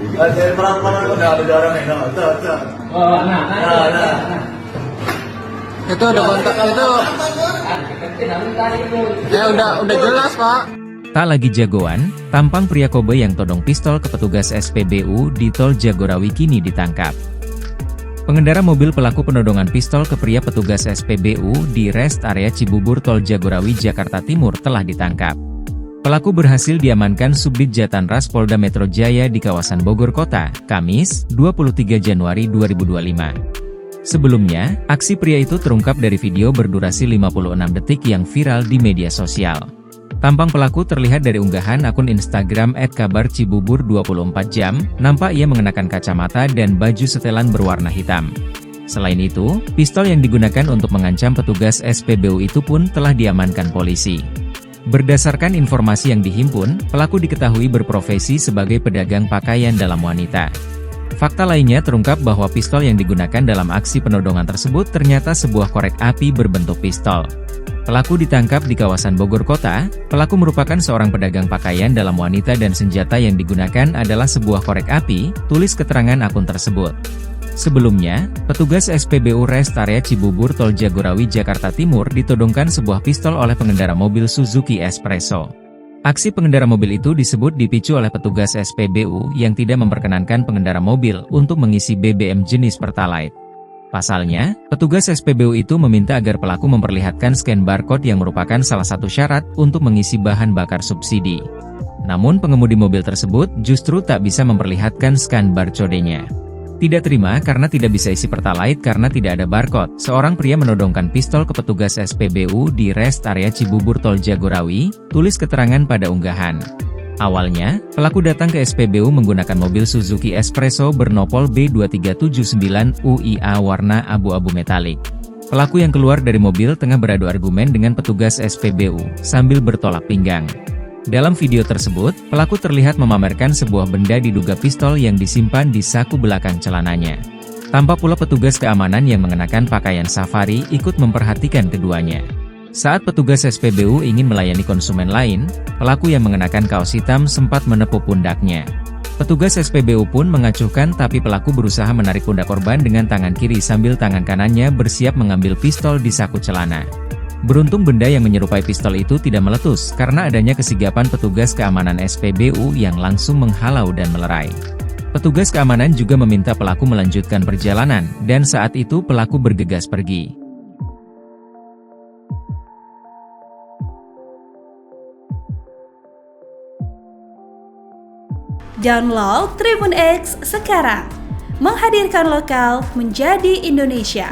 Dari pelan-pelan kok nggak ada orang yang nggak tuh. Oh, nah. Itu ada kontak itu. Ya udah jelas, Pak. Tak lagi jagoan, tampang pria Kobe yang todong pistol ke petugas SPBU di Tol Jagorawi kini ditangkap. Pengendara mobil pelaku penodongan pistol ke pria petugas SPBU di rest area Cibubur Tol Jagorawi Jakarta Timur telah ditangkap. Pelaku berhasil diamankan Subdit Jatanras Polda Metro Jaya di kawasan Bogor Kota, Kamis, 23 Januari 2025. Sebelumnya, aksi pria itu terungkap dari video berdurasi 56 detik yang viral di media sosial. Tampang pelaku terlihat dari unggahan akun Instagram @kabarcibubur24jam, nampak ia mengenakan kacamata dan baju setelan berwarna hitam. Selain itu, pistol yang digunakan untuk mengancam petugas SPBU itu pun telah diamankan polisi. Berdasarkan informasi yang dihimpun, pelaku diketahui berprofesi sebagai pedagang pakaian dalam wanita. Fakta lainnya terungkap bahwa pistol yang digunakan dalam aksi penodongan tersebut ternyata sebuah korek api berbentuk pistol. Pelaku ditangkap di kawasan Bogor Kota. Pelaku merupakan seorang pedagang pakaian dalam wanita dan senjata yang digunakan adalah sebuah korek api, tulis keterangan akun tersebut. Sebelumnya, petugas SPBU Rest Area Cibubur Tol Jagorawi Jakarta Timur ditodongkan sebuah pistol oleh pengendara mobil Suzuki Espresso. Aksi pengendara mobil itu disebut dipicu oleh petugas SPBU yang tidak memperkenankan pengendara mobil untuk mengisi BBM jenis Pertalite. Pasalnya, petugas SPBU itu meminta agar pelaku memperlihatkan scan barcode yang merupakan salah satu syarat untuk mengisi bahan bakar subsidi. Namun pengemudi mobil tersebut justru tak bisa memperlihatkan scan barcode-nya. Tidak terima karena tidak bisa isi Pertalite karena tidak ada barcode, seorang pria menodongkan pistol ke petugas SPBU di rest area Cibubur Tol Jagorawi, tulis keterangan pada unggahan. Awalnya, pelaku datang ke SPBU menggunakan mobil Suzuki Espresso bernopol B2379UIA warna abu-abu metalik. Pelaku yang keluar dari mobil tengah beradu argumen dengan petugas SPBU, sambil bertolak pinggang. Dalam video tersebut, pelaku terlihat memamerkan sebuah benda diduga pistol yang disimpan di saku belakang celananya. Tampak pula petugas keamanan yang mengenakan pakaian safari ikut memperhatikan keduanya. Saat petugas SPBU ingin melayani konsumen lain, pelaku yang mengenakan kaos hitam sempat menepuk pundaknya. Petugas SPBU pun mengacuhkan tapi pelaku berusaha menarik pundak korban dengan tangan kiri sambil tangan kanannya bersiap mengambil pistol di saku celana. Beruntung benda yang menyerupai pistol itu tidak meletus karena adanya kesigapan petugas keamanan SPBU yang langsung menghalau dan melerai. Petugas keamanan juga meminta pelaku melanjutkan perjalanan, dan saat itu pelaku bergegas pergi. Download Tribun X sekarang, menghadirkan lokal menjadi Indonesia.